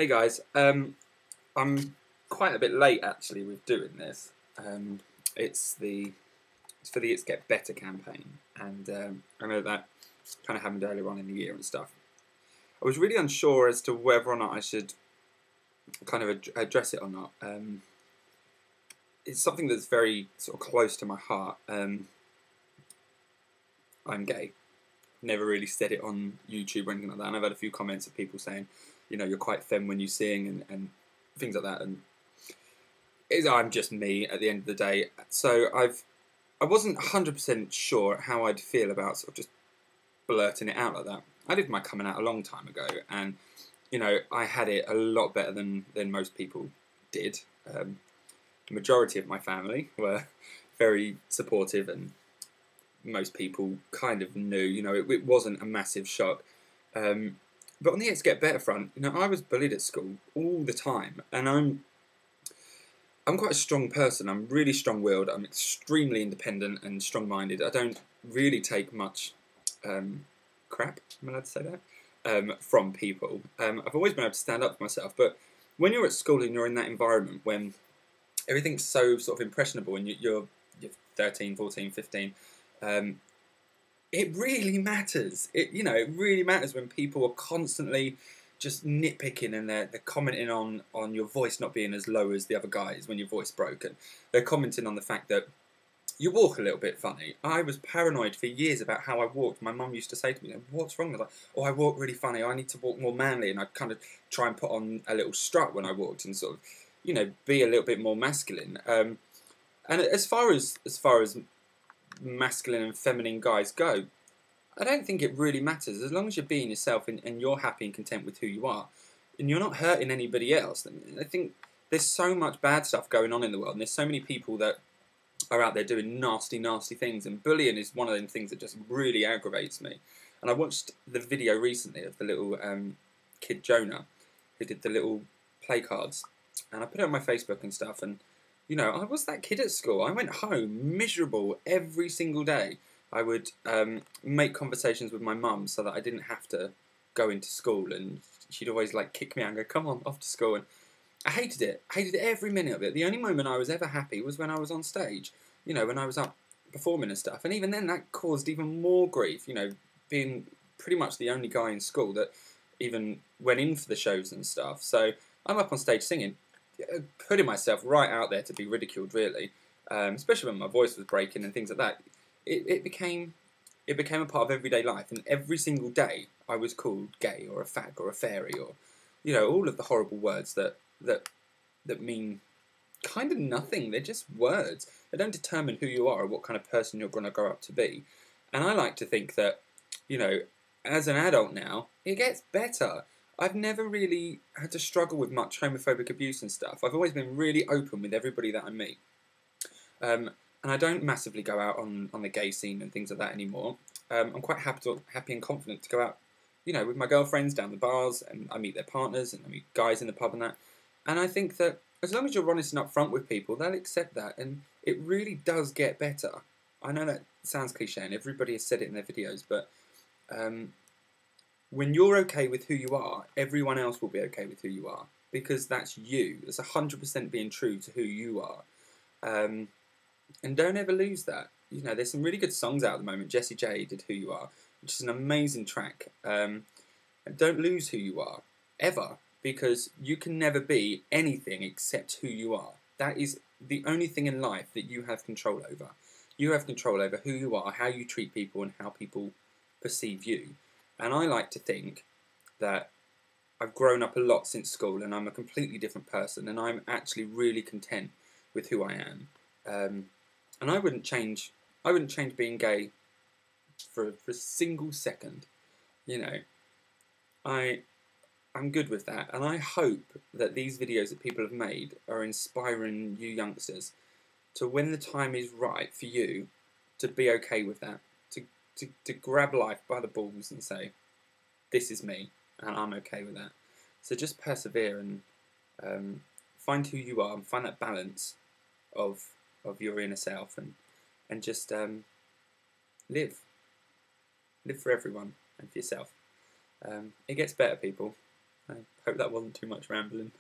Hey guys, I'm quite a bit late actually with doing this. It's the it's for the It's Get Better campaign, and I know that kind of happened earlier on in the year and stuff. I was really unsure as to whether or not I should kind of address it or not. It's something that's very sort of close to my heart. I'm gay. Never really said it on YouTube or anything like that, and I've had a few comments of people saying, you know, you're quite femme when you sing and things like that, and I'm just me at the end of the day. So I wasn't 100% sure how I'd feel about sort of just blurting it out like that. I did my coming out a long time ago, and you know, I had it a lot better than most people did. The majority of my family were very supportive, and most people kind of knew. You know, it wasn't a massive shock. But on the It's Get Better front, you know, I was bullied at school all the time, and I'm quite a strong person. I'm really strong-willed. I'm extremely independent and strong-minded. I don't really take much crap, am I allowed to say that, from people. I've always been able to stand up for myself, but when you're at school and you're in that environment when everything's so sort of impressionable and you're 13, 14, 15, it really matters. You know, it really matters when people are constantly just nitpicking and they're commenting on your voice not being as low as the other guys when your voice broken. They're commenting on the fact that you walk a little bit funny. I was paranoid for years about how I walked. My mum used to say to me, "What's wrong?" I was like, "Oh, I walk really funny. I need to walk more manly." And I'd kind of try and put on a little strut when I walked and sort of, you know, be a little bit more masculine. And as far as masculine and feminine guys go, I don't think it really matters as long as you're being yourself and you're happy and content with who you are, and you're not hurting anybody else. And I think there's so much bad stuff going on in the world, and there's so many people that are out there doing nasty, nasty things, and bullying is one of them things that just really aggravates me. And I watched the video recently of the little kid Jonah, who did the little play cards, and I put it on my Facebook and stuff, and you know, I was that kid at school. I went home miserable every single day. I would make conversations with my mum so that I didn't have to go into school, and she'd always like kick me out and go, "Come on, off to school." And I hated it. I hated every minute of it. The only moment I was ever happy was when I was on stage, you know, when I was up performing and stuff. And even then, that caused even more grief, you know, being pretty much the only guy in school that even went in for the shows and stuff. So I'm up on stage singing, putting myself right out there to be ridiculed, really, especially when my voice was breaking and things like that. It became a part of everyday life, and every single day I was called gay or a fag or a fairy or, you know, all of the horrible words that mean kind of nothing. They're just words. They don't determine who you are or what kind of person you're going to grow up to be. And I like to think that, you know, as an adult now, it gets better. I've never really had to struggle with much homophobic abuse and stuff. I've always been really open with everybody that I meet. And I don't massively go out on the gay scene and things like that anymore. I'm quite happy and confident to go out, you know, with my girlfriends down the bars, and I meet their partners, and I meet guys in the pub and that. And I think that as long as you're honest and upfront with people, they'll accept that, and it really does get better. I know that sounds cliche, and everybody has said it in their videos, but when you're okay with who you are, everyone else will be okay with who you are, because that's you. It's 100% being true to who you are. And don't ever lose that. You know, there's some really good songs out at the moment. Jessie J did Who You Are, which is an amazing track. And don't lose who you are, ever, because you can never be anything except who you are. That is the only thing in life that you have control over. You have control over who you are, how you treat people, and how people perceive you. And I like to think that I've grown up a lot since school, and I'm a completely different person, and I'm actually really content with who I am. And I wouldn't change being gay for a single second. You know, I'm good with that, and I hope that these videos that people have made are inspiring you youngsters to, when the time is right for you, to be okay with that, to grab life by the balls and say, "This is me, and I'm okay with that." So just persevere and find who you are and find that balance of your inner self, and just live for everyone and for yourself. It gets better, people. I hope that wasn't too much rambling.